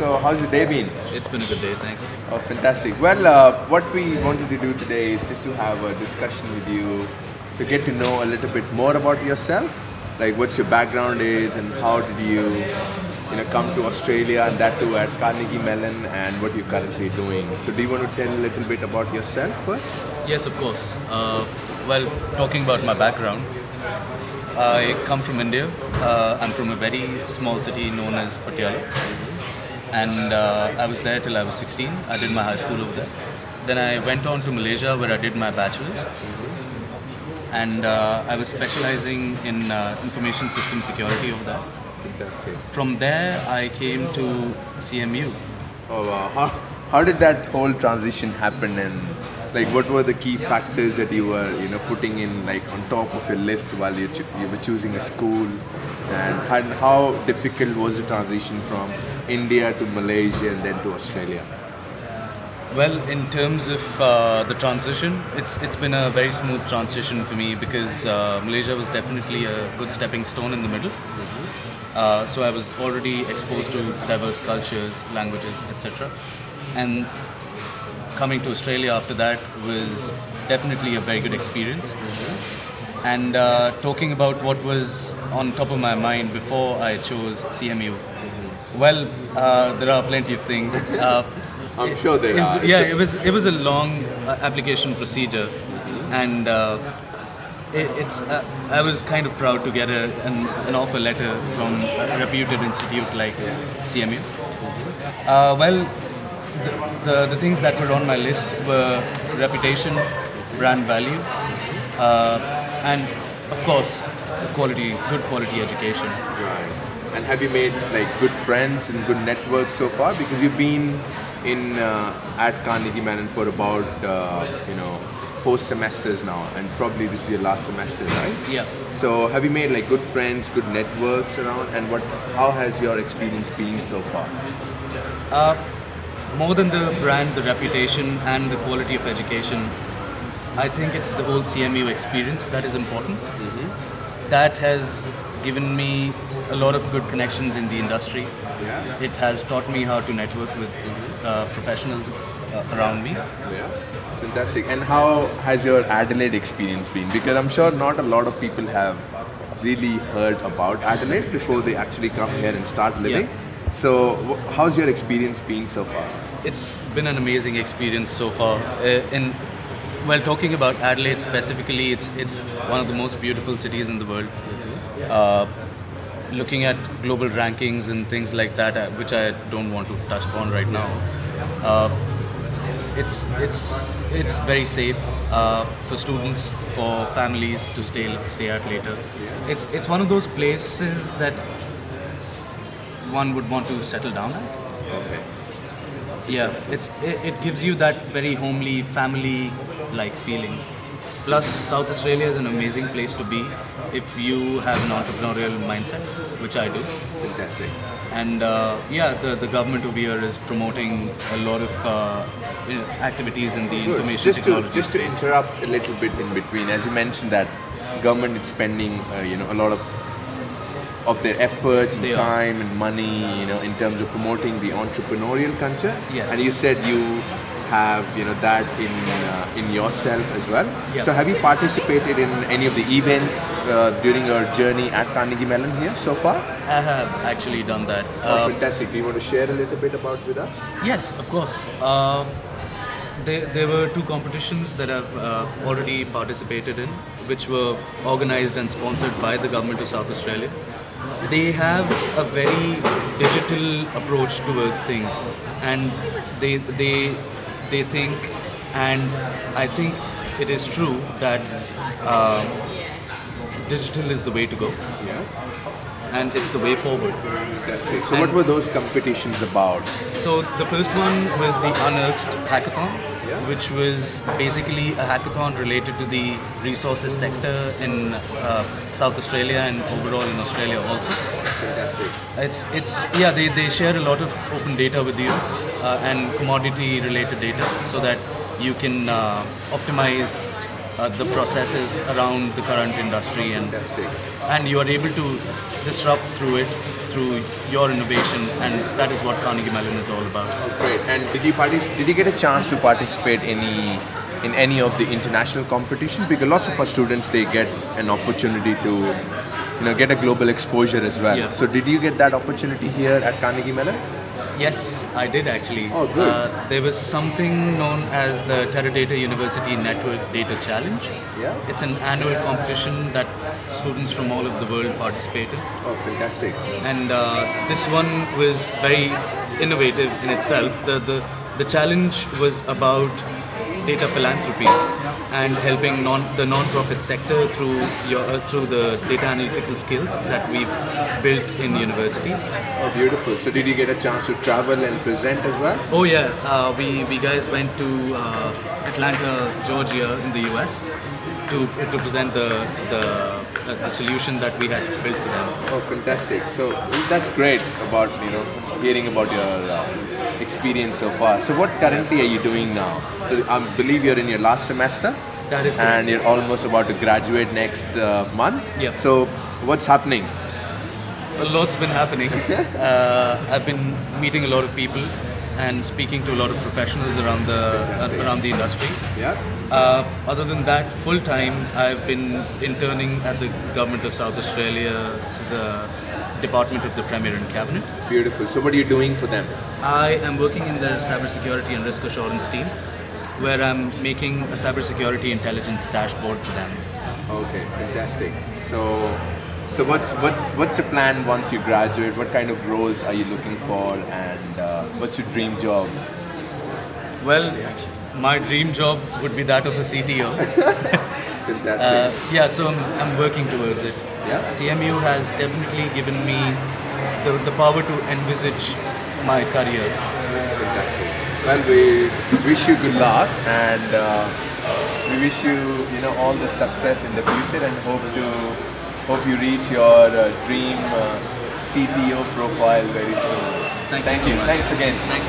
So, how's your day been? It's been a good day, thanks. Oh, fantastic. Well, what we wanted to do today is just to have a discussion with you to get to know a little bit more about yourself, like what your background is and how did you come to Australia and that too at Carnegie Mellon and what you're currently doing. So, do you want to tell a little bit about yourself first? Yes, of course. Well, talking about my background, I come from India. I'm from a very small city known as Patiala. And I was there till I was 16. I did my high school over there. Then I went on to Malaysia where I did my bachelor's. And I was specializing in information system security over there. Fantastic. From there, I came to CMU. Oh, wow. How did that whole transition happen and like what were the key factors that you were putting in like on top of your list while you were choosing a school, and how difficult was the transition from India to Malaysia and then to Australia? Well, in terms of the transition, it's been a very smooth transition for me because Malaysia was definitely a good stepping stone in the middle. So I was already exposed to diverse cultures, languages, etc. And coming to Australia after that was definitely a very good experience. And talking about what was on top of my mind before I chose CMU, well, there are plenty of things. I'm sure there are. Yeah, it was a long application procedure, and I was kind of proud to get an offer letter from a reputed institute like CMU. Well, the things that were on my list were reputation, brand value, and of course, good quality education. Right. And have you made like good friends and good networks so far? Because you've been in at Carnegie Mellon for about 4 semesters now, and probably this is your last semester, right? Yeah. So have you made like good friends, good networks around, and how has your experience been so far? More than the brand, the reputation, and the quality of education, I think it's the whole CMU experience that is important. That has given me a lot of good connections in the industry. Yeah. It has taught me how to network with professionals around me. Yeah. Fantastic. And how has your Adelaide experience been? Because I'm sure not a lot of people have really heard about Adelaide before they actually come here and start living. Yeah. So, how's your experience been so far? It's been an amazing experience so far. Talking about Adelaide specifically, it's one of the most beautiful cities in the world. Looking at global rankings and things like that, which I don't want to touch upon right now, it's very safe for students, for families to stay at later. It's one of those places that one would want to settle down at. Okay. Yeah, it gives you that very homely, family-like feeling. Plus, South Australia is an amazing place to be if you have an entrepreneurial mindset, which I do. Fantastic. And the government over here is promoting a lot of activities in the information technology Just to space. interrupt a little bit in between, as you mentioned that government is spending a lot of their efforts and They are. time and money in terms of promoting the entrepreneurial culture. Yes. And you said you have that in yourself as well. Yeah. So have you participated in any of the events during your journey at Carnegie Mellon here so far? I have actually done that. Fantastic. Do you want to share a little bit about with us? Yes, of course. There were 2 competitions that I've already participated in, which were organized and sponsored by the government of South Australia. They have a very digital approach towards things, and they think, and I think it is true that digital is the way to go, Yeah. and it's the way forward. Fantastic. So what were those competitions about? So the first one was the Unearthed Hackathon, Yeah. which was basically a hackathon related to the resources sector in South Australia and overall in Australia also. Fantastic. They share a lot of open data with you and commodity related data so that you can optimize the processes around the current industry, Fantastic. and you are able to disrupt through it through your innovation, and that is what Carnegie Mellon is all about. Great. And did you get a chance to participate in any of the international competitions? Because lots of our students, they get an opportunity to get a global exposure as well. Yeah. So did you get that opportunity here at Carnegie Mellon? Yes, I did actually. Oh, good. There was something known as the Teradata University Network Data Challenge. Yeah. It's an annual competition that students from all over the world participate in. Oh, fantastic. And this one was very innovative in itself. The challenge was about data philanthropy and helping the non-profit sector through the data analytical skills that we've built in university. Oh, beautiful. So did you get a chance to travel and present as well? Oh yeah, we guys went to Atlanta, Georgia, in the US to present the solution that we had built for them. Oh, fantastic. So that's great about, hearing about your experience so far. So what currently are you doing now? So I believe you're in your last semester. That is correct. And you're almost about to graduate next month. Yep. So what's happening? A lot's been happening. I've been meeting a lot of people and speaking to a lot of professionals around the industry. Yeah. Other than that, full time, I've been interning at the Government of South Australia. This is a department of the Premier and Cabinet. Beautiful. So what are you doing for them? I am working in their cybersecurity and risk assurance team, where I'm making a cybersecurity intelligence dashboard for them. Okay, fantastic. So what's the plan once you graduate? What kind of roles are you looking for, and what's your dream job? Well, my dream job would be that of a CTO. Fantastic. Yeah, so I'm working towards it. Yeah. CMU has definitely given me the power to envisage my career. Fantastic. Well, we wish you good luck, and we wish you all the success in the future, and hope you reach your dream CTO profile very soon. Thank you so much. Thanks again. Thanks.